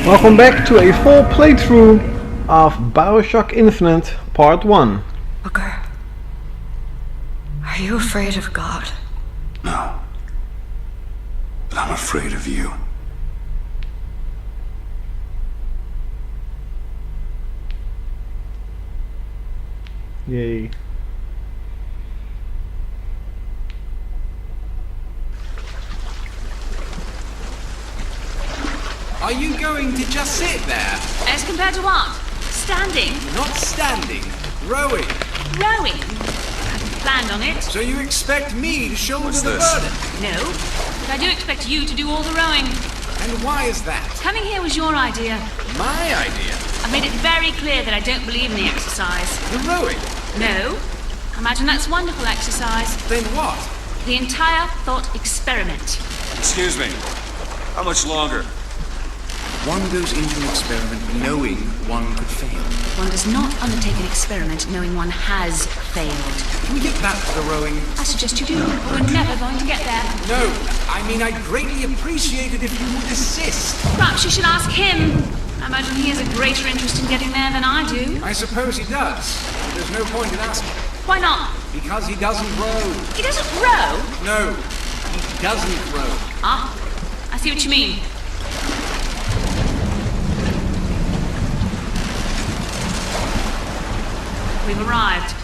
Welcome back to a full playthrough of Bioshock Infinite Part 1. Booker, are you afraid of God? No. But I'm afraid of you. Yay. Are you going to just sit there? As compared to what? Standing? Not standing, rowing. Rowing? I hadn't planned on it. So you expect me to shoulder What's the this? burden? No, but I do expect you to do all the rowing. And why is that? Coming here was your idea. My idea? I've made it very clear that I don't believe in the exercise. The rowing? No. I imagine that's wonderful exercise. Then what? The entire thought experiment. Excuse me. How much longer? One goes into an experiment knowing one could fail. One does not undertake an experiment knowing one has failed. Can we get back to the rowing? I suggest you do. We're never going to get there. No, I mean I'd greatly appreciate it if you would desist. Perhaps you should ask him. I imagine he has a greater interest in getting there than I do. I suppose he does. There's no point in asking. Why not? Because he doesn't row. He doesn't row. No, he doesn't row. Ah, I see what you mean. We've arrived.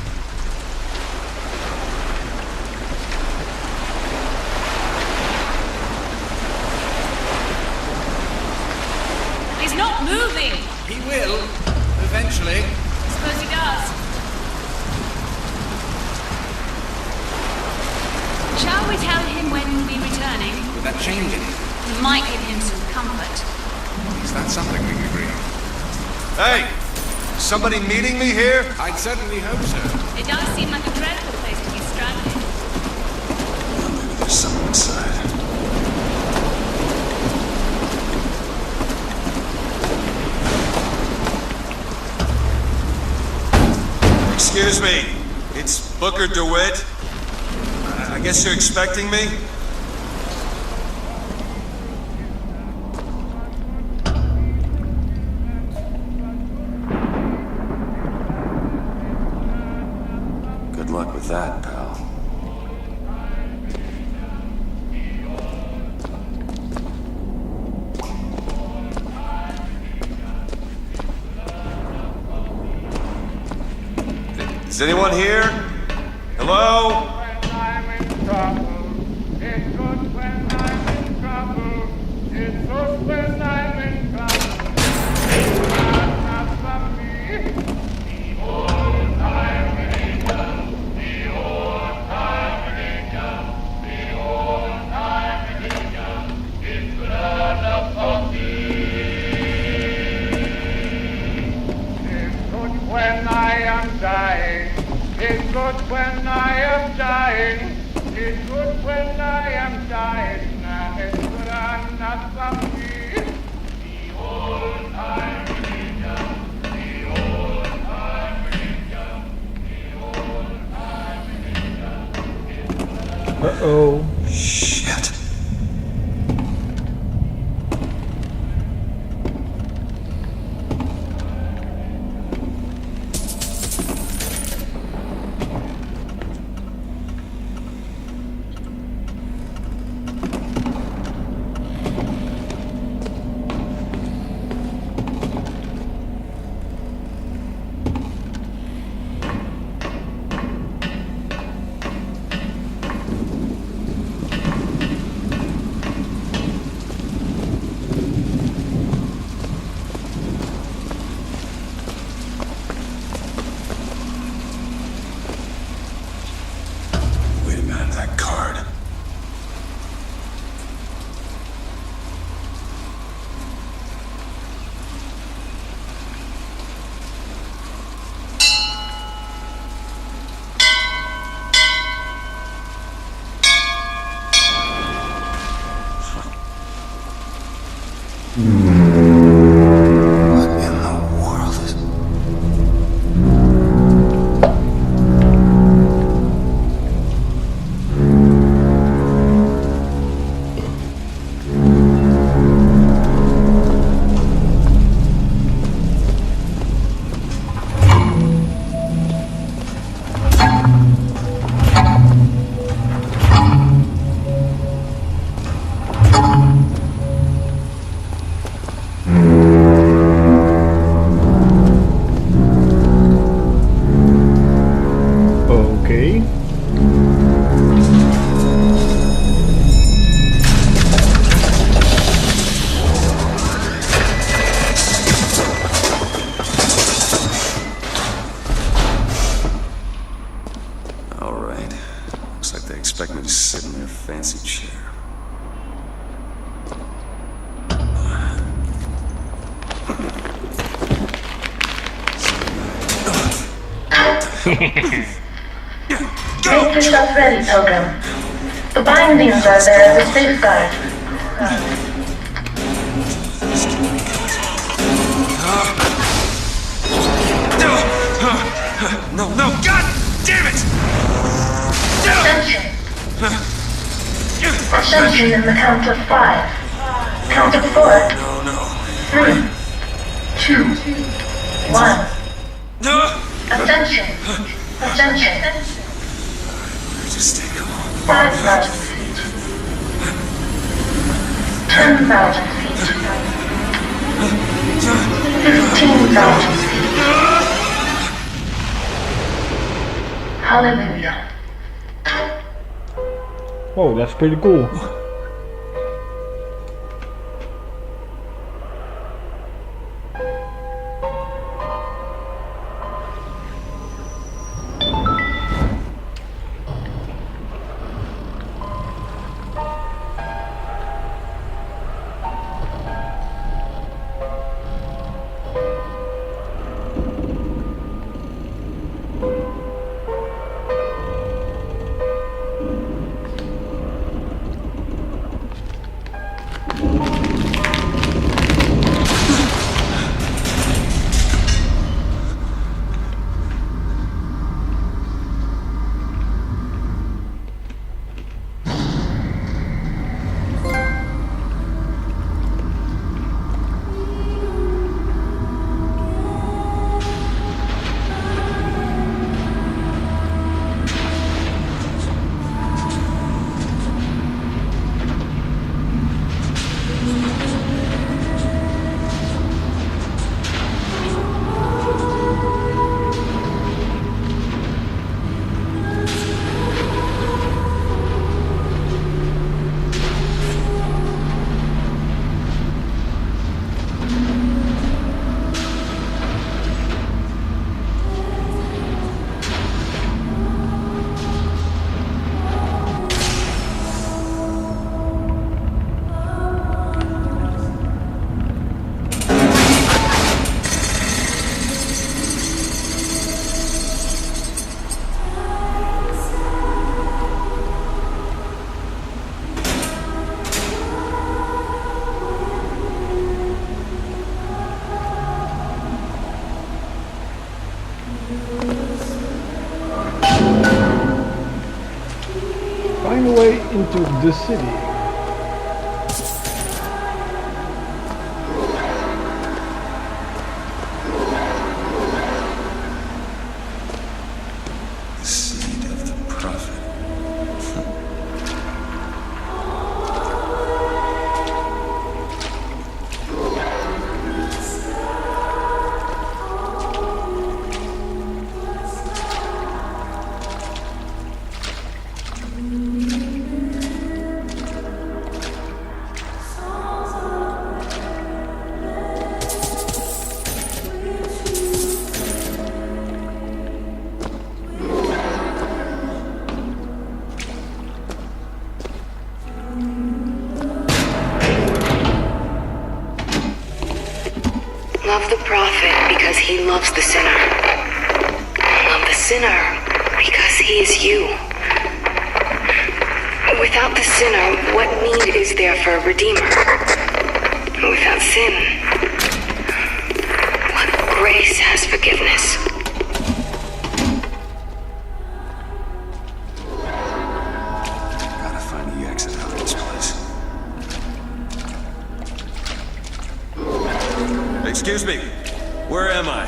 He's not moving. He will, eventually. I suppose he does. Shall we tell him when we'll be returning? With that change in it. It might give him some comfort. Is that something we can agree on? Hey! Somebody meeting me here? I'd certainly hope so. It does seem like a dreadful place to be stranded. Maybe there's someone inside. Excuse me. It's Booker DeWitt. I guess you're expecting me? Good luck with that, pal. Is anyone here? Hello? When I am dying, it's good when I am dying, it's good when I am dying, and it's good I'm not something. The old time religion, the old time religion, the old time religion. Uh-oh. Shit. Wait a minute, that card. What in the world is... fancy chair. Make yourself ready, Pilgrim. The bindings are there as a safeguard. No, God damn it! Ascension. Ascension in the count of 5. Count of 4. No. 3, 2, 1. No! Ascension. Ascension. Just stay calm. 5,000 feet. 10,000 feet. 15,000 feet. Hallelujah. Whoa, that's pretty cool. Find a way into the city. The seed of the prophet. Love the prophet because he loves the sinner. Love the sinner because he is you. Without the sinner, what need is there for a redeemer? Without sin, what grace has forgiveness? Gotta find the exit out of this place. Excuse me, where am I?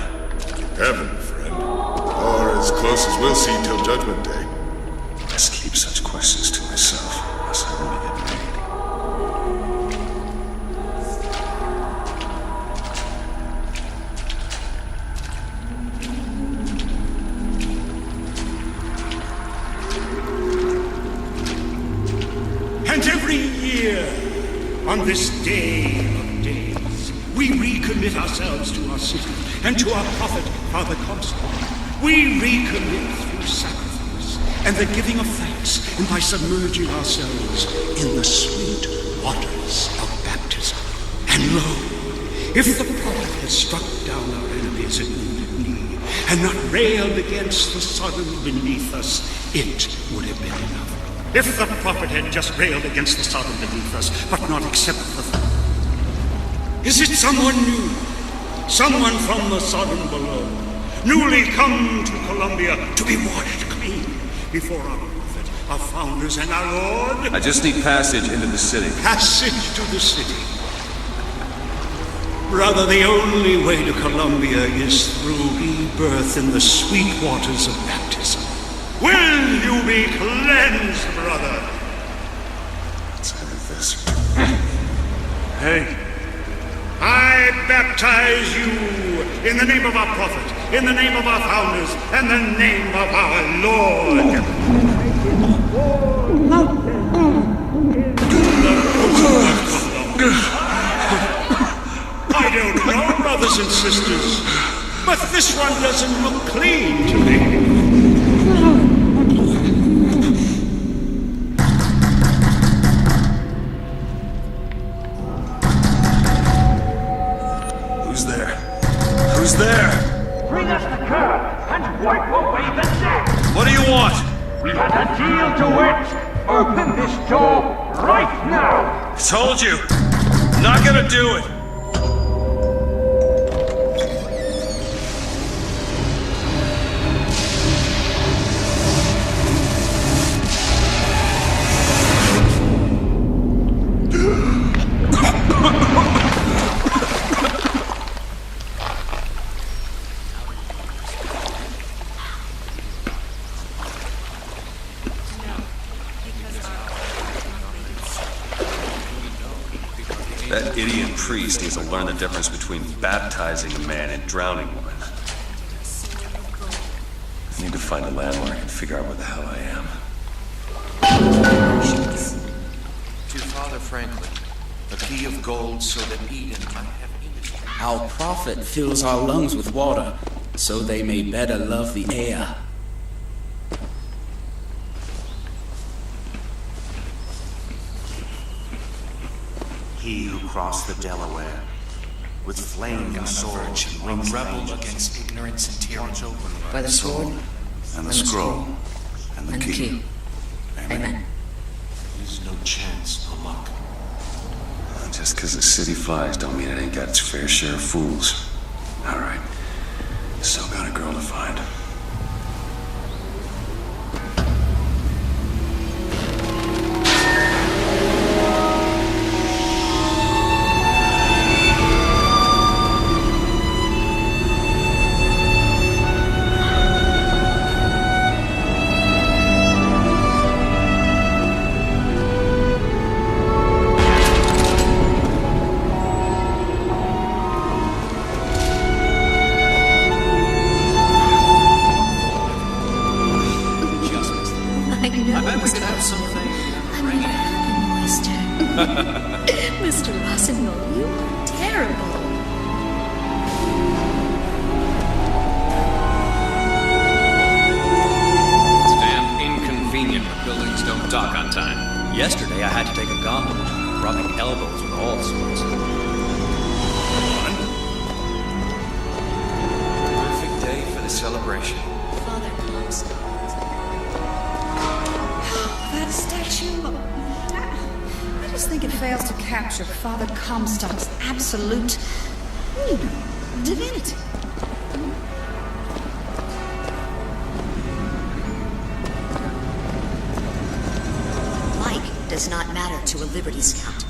Heaven, friend. Or as close as we'll see till Judgment Day. Best keep such questions to myself, unless I want to get made. And every year, on this day of days, we recommit ourselves to our city and to our prophet, Father Constant. We recommit through sacrifice and the giving of thanks, and by submerging ourselves in the sweet waters of baptism. And lo, if the prophet had struck down our enemies at wounded knee, and not railed against the Sodom beneath us, it would have been enough. If the prophet had just railed against the Sodom beneath us, but not accepted the fact. Is it someone new? Someone from the Sodom below, newly come to Columbia to be washed clean before our prophet, our founders, and our Lord? I just need passage into the city. Passage to the city. Brother, the only way to Columbia is through rebirth in the sweet waters of baptism. Will you be cleansed, brother? Let's have this. Hey. I baptize you in the name of our prophet, in the name of our founders, and the name of our Lord. I don't know, brothers and sisters, but this one doesn't look clean to me. Who's there? Bring us the curb and wipe away the debt. What do you want? We had a deal to it. Open this door right now. I told you. I'm not gonna do it. That idiot priest needs to learn the difference between baptizing a man and drowning one. I need to find a landmark and figure out where the hell I am. To Father Franklin, a key of gold so that Eden might have image. Our prophet fills our lungs with water, so they may better love the air. He who crossed the Delaware with flaming sword and rebelled against ignorance and tyranny. By the sword and the scroll and the key. Amen. There's no chance, no luck. Just because the city flies don't mean it ain't got its fair share of fools. All right. Still got a girl to find. Mr. Rossignol, you are terrible. It's damn inconvenient when buildings don't dock on time. Yesterday I had to take a gondola, rubbing elbows with all sorts. Perfect day for the celebration. Father Comstock. That statue. I just think it fails to capture Father Comstock's absolute divinity. Like does not matter to a Liberty Scout.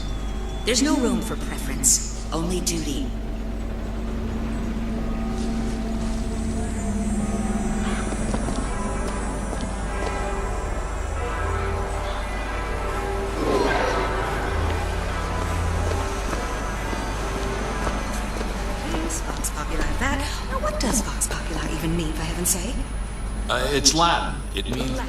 There's no room for preference, only duty. Vox Populi that. Now what does Vox Populi even mean, for heaven's sake? It's Latin. It means... Latin.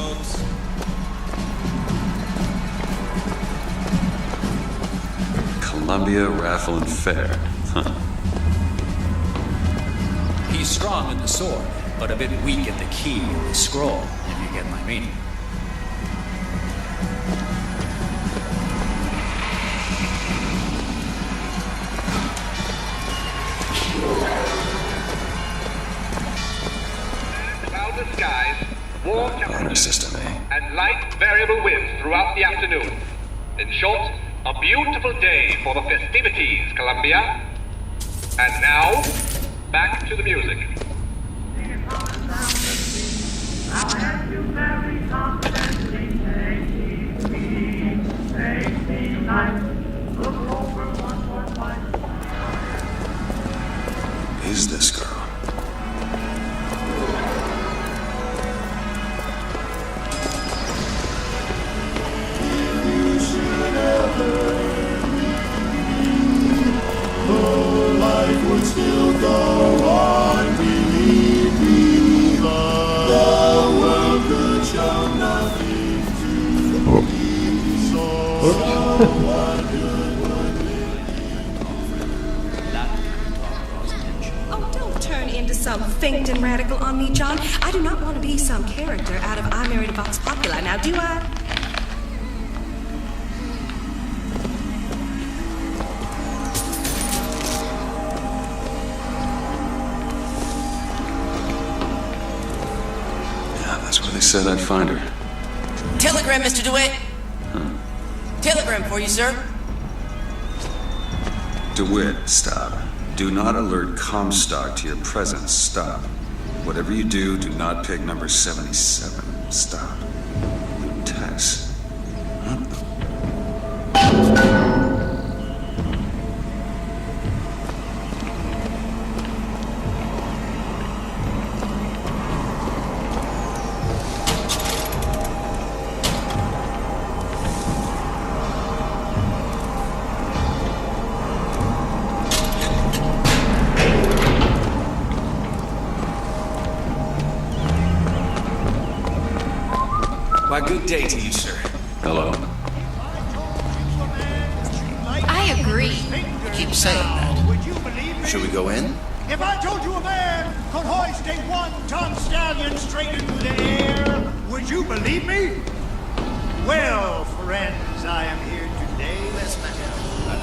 folks. Columbia Raffle and Fair. Huh. He's strong with the sword, but a bit weak at the key and the scroll, if you get my meaning. Cloudless skies, warm Honor temperatures, system, eh? and light variable winds throughout the afternoon. In short, a beautiful day for the festivities, Columbia. And now, back to the music. Is this girl? Life would still go on, believe me, but the world could show nothing to me. So what good would it Oh, don't turn into some finkton radical on me, John. I do not want to be some character out of I Married a Vox Populi, now do I? That's where they said I'd find her. Telegram, Mr. DeWitt. Telegram for you, sir. DeWitt, stop. Do not alert Comstock to your presence. Stop. Whatever you do, do not pick number 77. Stop. Tess. Why, good day to you, sir. Hello. I agree. You keep saying that. Would you believe me? Should we go in? If I told you a man could hoist a one-ton stallion straight into the air, would you believe me? Well, friends, I am here today.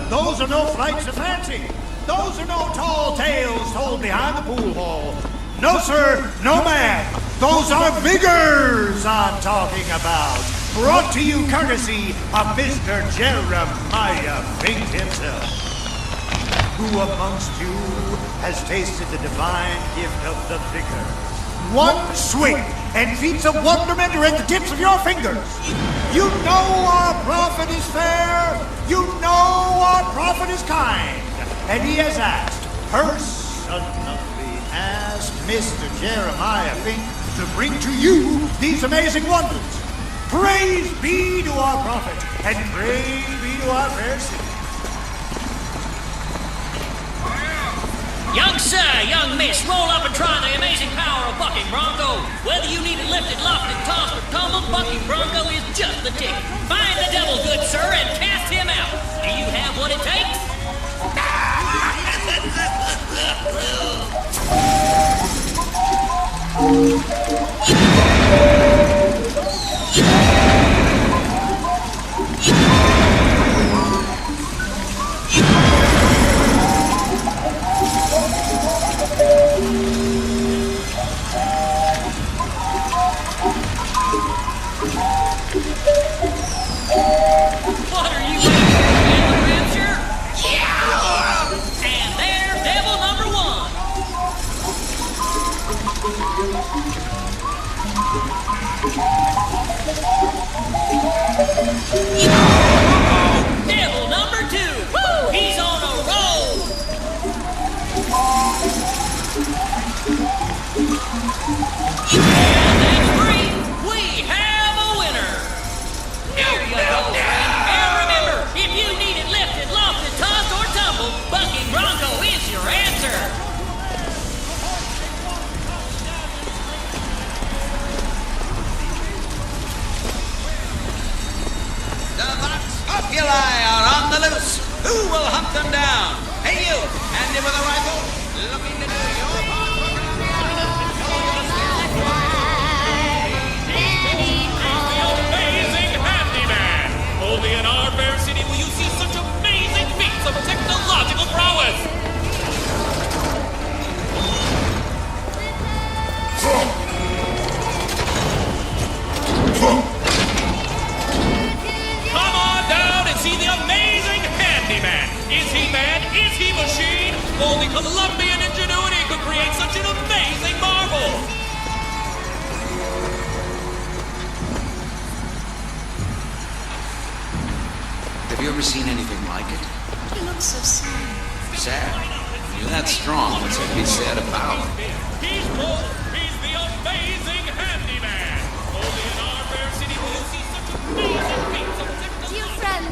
Those are no flights of fancy. Those are no tall tales told behind the pool hall. No, sir, no, ma'am. Those are vigors I'm talking about. Brought to you courtesy of Mr. Jeremiah Fink himself. Who amongst you has tasted the divine gift of the vigor? One swing, and feats of wonderment are at the tips of your fingers. You know our prophet is fair. You know our prophet is kind. And he has asked, personally asked Mr. Jeremiah Fink to bring to you these amazing wonders. Praise be to our prophet, and praise be to our fair city. Young sir, young miss, roll up and try the amazing power of Bucking Bronco. Whether you need it lifted, lofted, tossed, or tumbled, Bucking Bronco is just the ticket. Find the devil, good sir, and cast him out. Do you have what it takes? What are you waiting for, the rapture? Yeah! And there's devil number one. Devil number two. Woo! He's on a roll. And that's three. We have a winner. Who will hunt them down? Hey, you! Handy with a rifle? Looking to do your part for around the island? Amazing handyman! Only in our fair city will you see such amazing feats of technological prowess! Come on down and see the amazing handyman! Is he man? Is he machine? Only Colombian ingenuity could create such an amazing marvel! Have you ever seen anything like it? He looks so sad. Sad? You're that strong. What's there to be sad about? He's bold. He's the amazing handyman. Only in our fair city will you see such amazing feats of technology. Dear friend,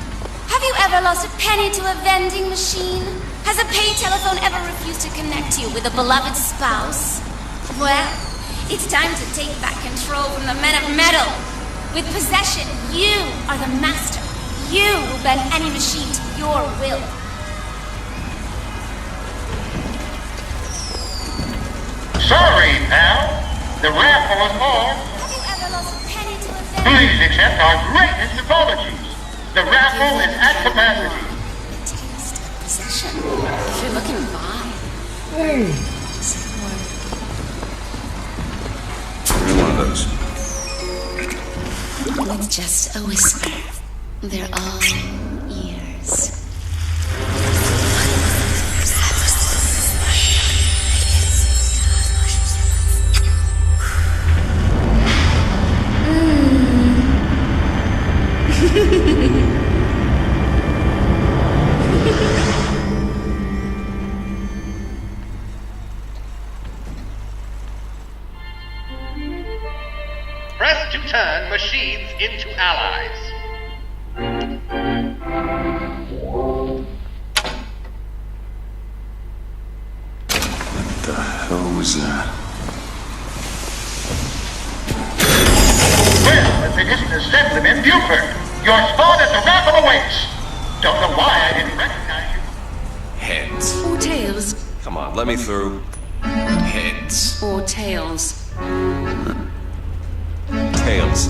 have you ever lost a penny to a vending machine? Has a paid telephone ever refused to connect you with a beloved spouse? Well, it's time to take back control from the men of metal. With possession, you are the master. You will bend any machine to your will. Sorry, pal. The raffle is on. Have you ever lost a penny to a vending Please accept our greatest apologies. The raffle is at capacity. possession? If you're looking to buy. Give me one of those. With just a whisper, they're all ears. Press to turn machines into allies. What the hell was that? Well, if it isn't Assemblyman Buford, your spot at the raffle awaits. Don't know why I didn't recognize you. Heads. Or tails. Come on, let me through. Heads. Or tails. Tails.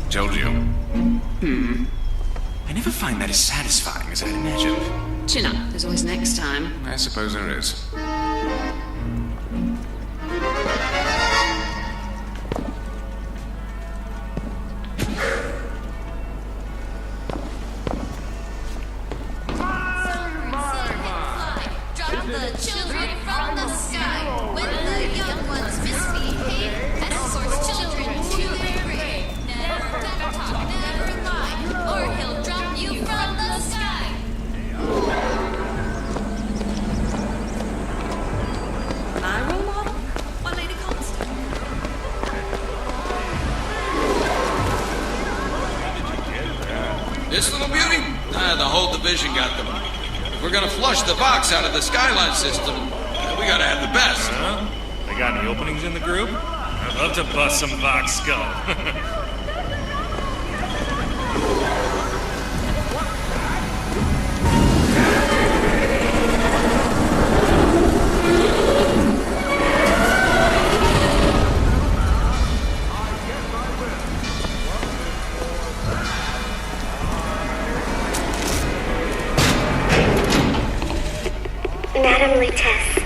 Told you. I never find that as satisfying as I'd imagined. Chin up. There's always next time. I suppose there is. Drop the children from the sky. When the young ones misbehave, escort children to their grave. Never talk, never lie, or he'll drop you from the sky. My role model? Why, Lady Constance? This little beauty? The whole division got them. If we're gonna flush the Vox out of the Skyline system, we gotta have the best. Huh? They got any openings in the group? I'd love to bust some Vox skull. Madam Lutess,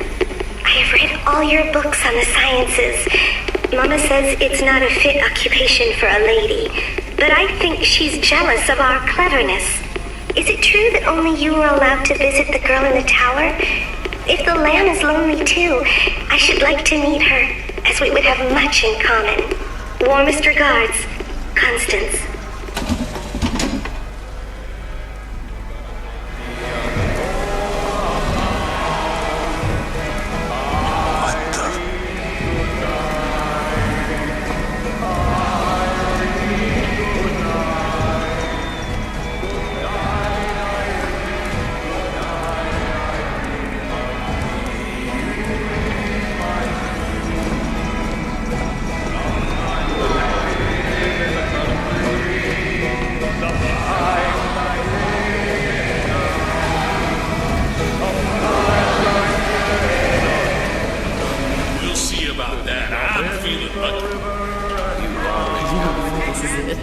I have read all your books on the sciences. Mama says it's not a fit occupation for a lady, but I think she's jealous of our cleverness. Is it true that only you are allowed to visit the girl in the tower? If the lamb is lonely too, I should like to meet her, as we would have much in common. Warmest regards, Constance.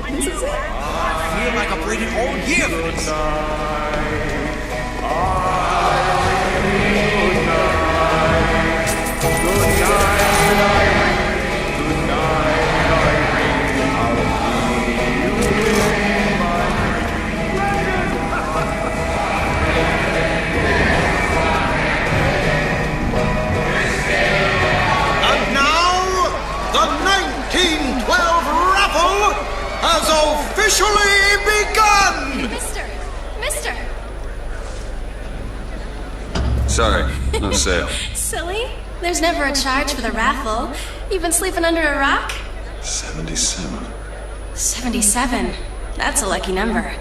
This is it. I feel like I've waited all year for this. And now, the 1912 raffle has officially begun! Mister! Sorry, no sale. Silly. There's never a charge for the raffle. You've been sleeping under a rock? 77. 77. That's a lucky number.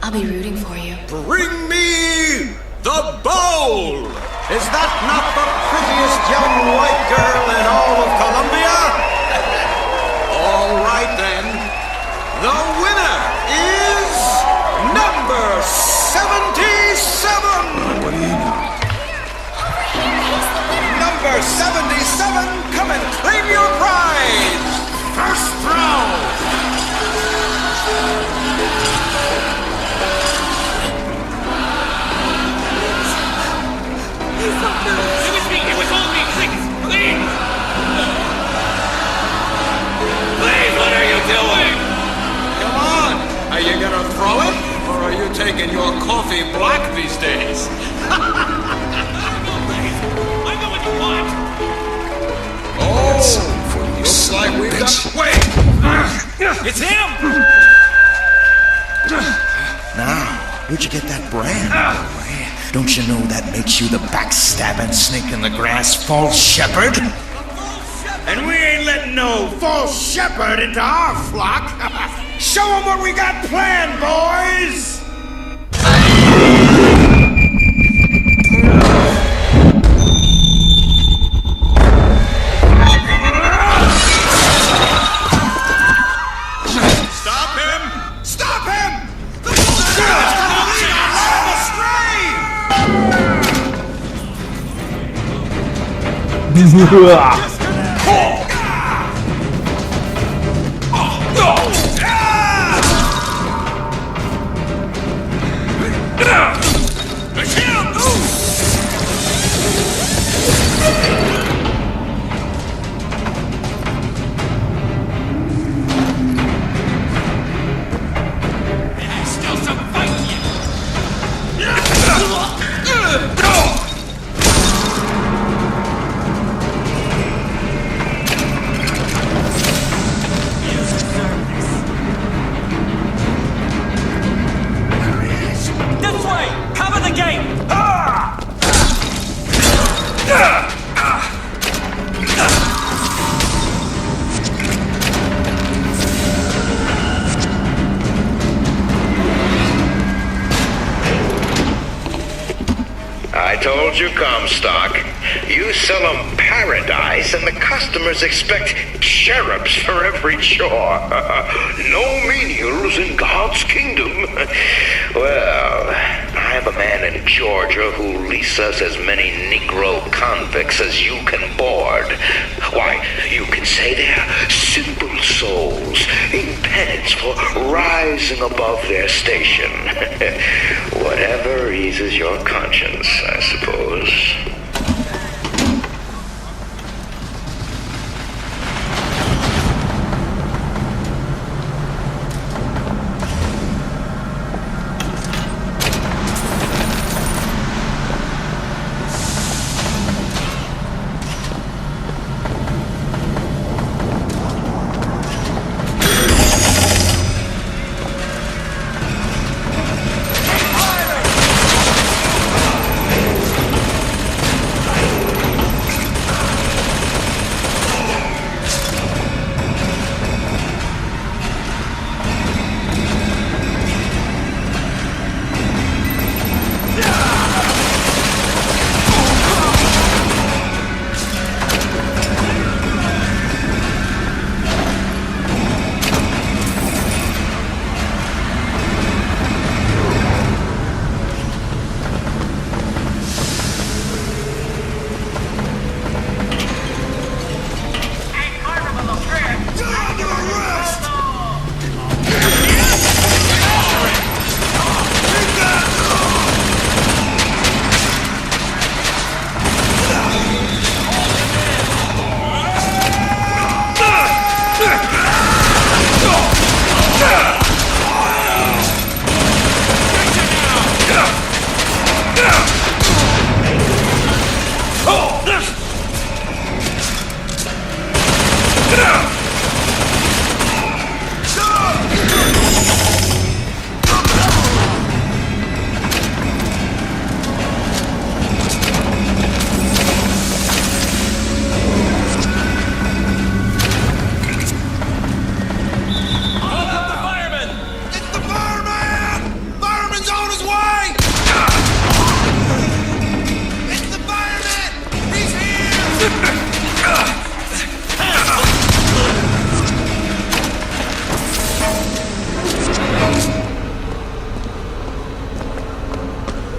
I'll be rooting for you. Bring me the bowl! Is that not the prettiest young white girl in all of Columbia? All right then. The winner is number 77! What do you know? Number 77, come and claim your prize! First round! It was all me, please! Please! Please, what are you doing? Come on! Are you gonna throw it? Or are you taking your coffee black these days? I know what you want! Oh! Looks like we've got... Wait! It's him! Now, where'd you get that brand, by the way? Don't you know that makes you the backstabbing snake in the grass false shepherd? And we ain't letting no false shepherd into our flock. Show them what we got planned, boys! Stop him! Stop him! The bull's gonna lead him astray! Still some fight yet! This way! Cover the gate! I told you, Comstock. You sell them paradise, and the customers expect cherubs for every chore. No menials in God's kingdom. Well, I have a man in Georgia who leases as many Negro convicts as you can board. Why, you can say they're simple souls in penance for rising above their station. Whatever eases your conscience, I suppose.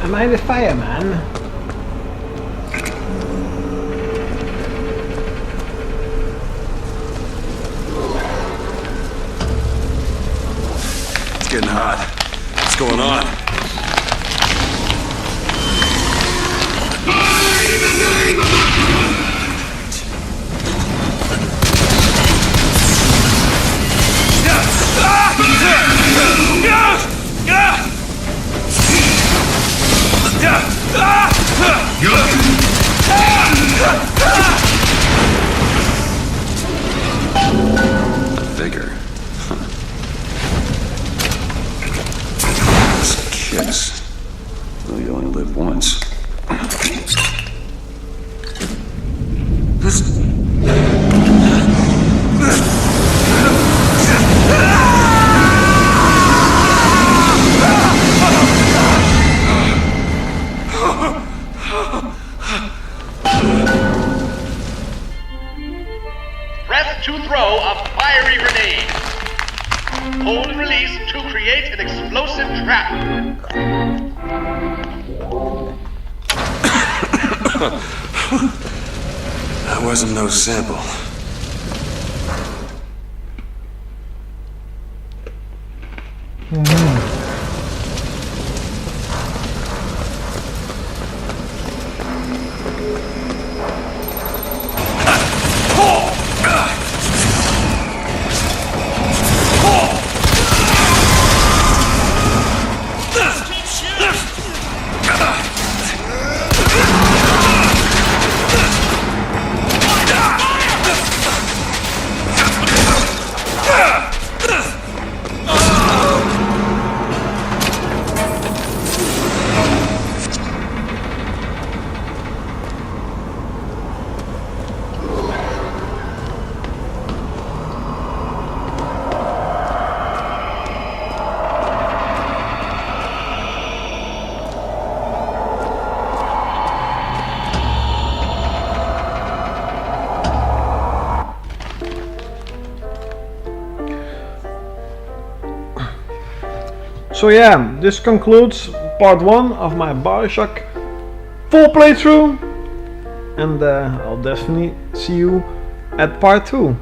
Am I the fireman? It's getting hot. What's going on? Vigor. Kiss. Well, you only live once. Press to throw a fiery grenade. Hold and release to create an explosive trap. That wasn't no sample. So yeah, this concludes part 1 of my Bioshock full playthrough, and I'll definitely see you at part 2.